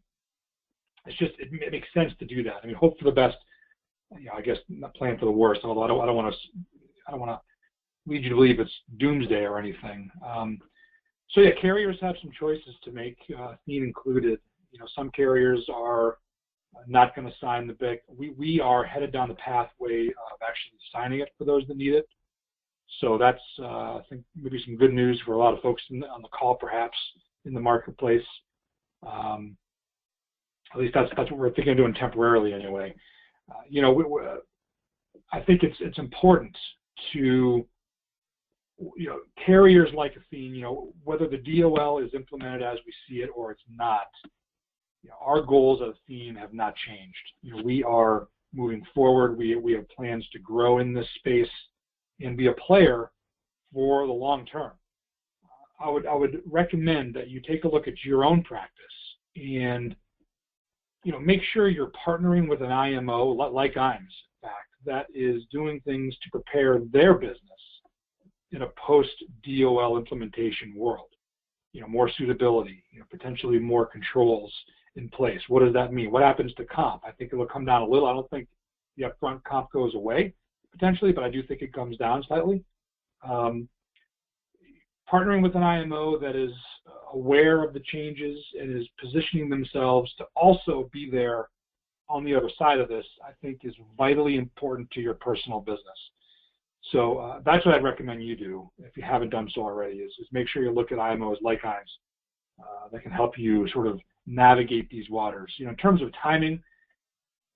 Speaker 3: It makes sense to do that. I mean, hope for the best. I guess not plan for the worst. Although I don't want to lead you to believe it's doomsday or anything. So yeah, carriers have some choices to make, Athene included. Some carriers are not going to sign the BIC. We are headed down the pathway of actually signing it for those that need it. So that's, I think, maybe some good news for a lot of folks on the call, perhaps, in the marketplace. At least that's what we're thinking of doing temporarily anyway. I think it's important to, carriers like Athene, whether the DOL is implemented as we see it or it's not, our goals at Athene have not changed. We are moving forward. We have plans to grow in this space and be a player for the long term. I would recommend that you take a look at your own practice and make sure you're partnering with an IMO like IAMS, in fact, that is doing things to prepare their business in a post-DOL implementation world. More suitability, potentially more controls in place. What does that mean? What happens to comp? I think it'll come down a little. I don't think the upfront comp goes away potentially, but I do think it comes down slightly. Partnering with an IMO that is aware of the changes and is positioning themselves to also be there on the other side of this, I think is vitally important to your personal business. So that's what I'd recommend you do if you haven't done so already, is make sure you look at IMOs like IAMS that can help you sort of navigate these waters. In terms of timing,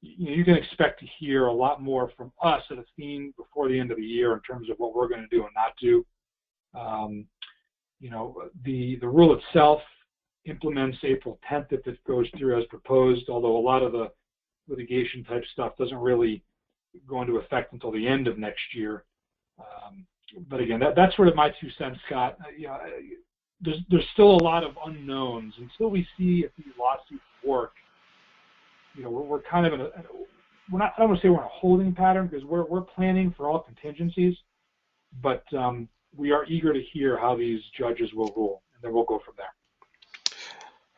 Speaker 3: you can expect to hear a lot more from us at Athene before the end of the year in terms of what we're going to do and not do. The rule itself implements April 10th if it goes through as proposed, although a lot of the litigation type stuff doesn't really go into effect until the end of next year. But again, that's sort of my 2 cents, Scott. There's still a lot of unknowns until we see if these lawsuits work. We're kind of we're not. I don't want to say we're in a holding pattern because we're planning for all contingencies, but we are eager to hear how these judges will rule, and then we'll go from there.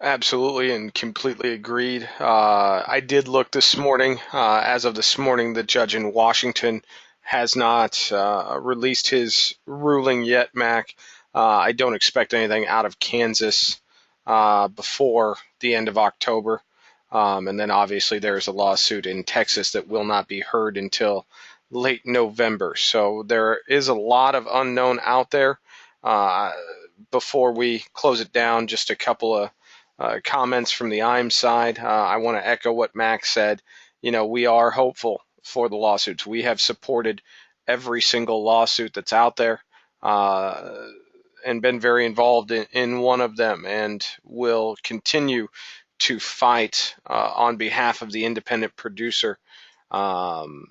Speaker 2: Absolutely, and completely agreed. I did look this morning. As of this morning, the judge in Washington has not released his ruling yet, Mac. I don't expect anything out of Kansas before the end of October. And then obviously there's a lawsuit in Texas that will not be heard until late November. So there is a lot of unknown out there. Before we close it down, just a couple of comments from the IAMS side. I want to echo what Max said. We are hopeful for the lawsuits. We have supported every single lawsuit that's out there and been very involved in one of them, and will continue to fight on behalf of the independent producer. On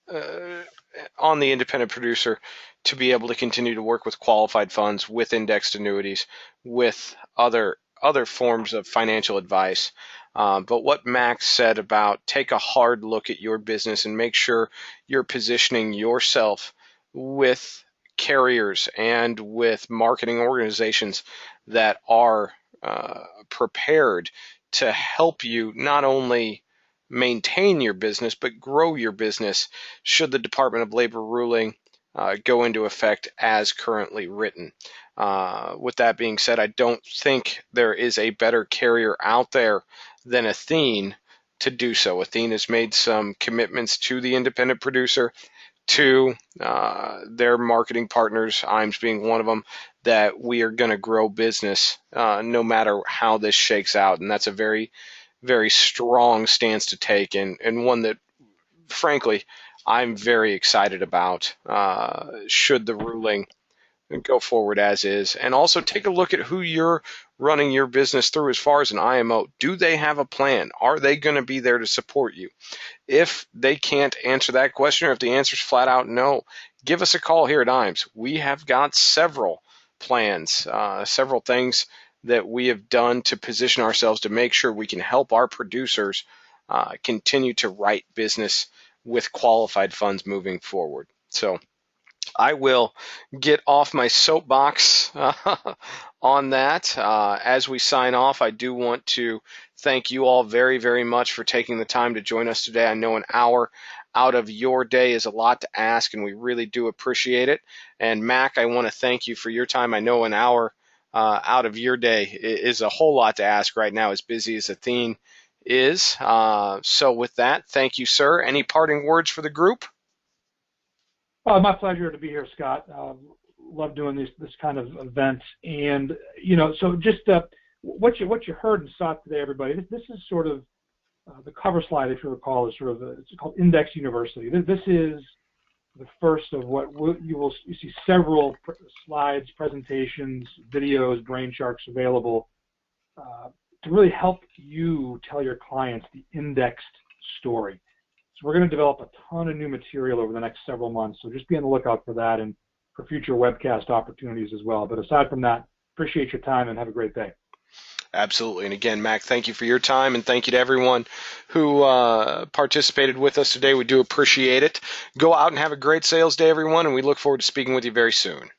Speaker 2: the independent producer to be able to continue to work with qualified funds, with indexed annuities, with other forms of financial advice. But what Max said about take a hard look at your business and make sure you're positioning yourself with carriers and with marketing organizations that are prepared to help you not only maintain your business, but grow your business should the Department of Labor ruling go into effect as currently written. With that being said, I don't think there is a better carrier out there than Athene to do so. Athene has made some commitments to the independent producer, to their marketing partners, IAMS being one of them, that we are going to grow business no matter how this shakes out. And that's a very, very strong stance to take, and one that, frankly, I'm very excited about should the ruling go forward as is. And also take a look at who you're running your business through as far as an IMO. Do they have a plan? Are they going to be there to support you? If they can't answer that question, or if the answer is flat out no, give us a call here at IAMS. We have got several plans, several things that we have done to position ourselves to make sure we can help our producers continue to write business with qualified funds moving forward. So I will get off my soapbox on that. As we sign off, I do want to thank you all very, very much for taking the time to join us today. I know an hour out of your day is a lot to ask, and we really do appreciate it. And Mac, I want to thank you for your time. I know an hour out of your day is a whole lot to ask right now, as busy as Athene is. So with that, thank you, sir. Any parting words for the group?
Speaker 3: My pleasure to be here, Scott. Love doing this kind of event. And, so just what you heard and saw today, everybody, this is sort of the cover slide, if you recall, is sort of it's called Index University. This is the first of what you see several slides, presentations, videos, brain sharks available to really help you tell your clients the indexed story. So we're going to develop a ton of new material over the next several months, so just be on the lookout for that and for future webcast opportunities as well. But aside from that, appreciate your time and have a great day.
Speaker 2: Absolutely. And again, Mac, thank you for your time, and thank you to everyone who participated with us today. We do appreciate it. Go out and have a great sales day, everyone, and we look forward to speaking with you very soon.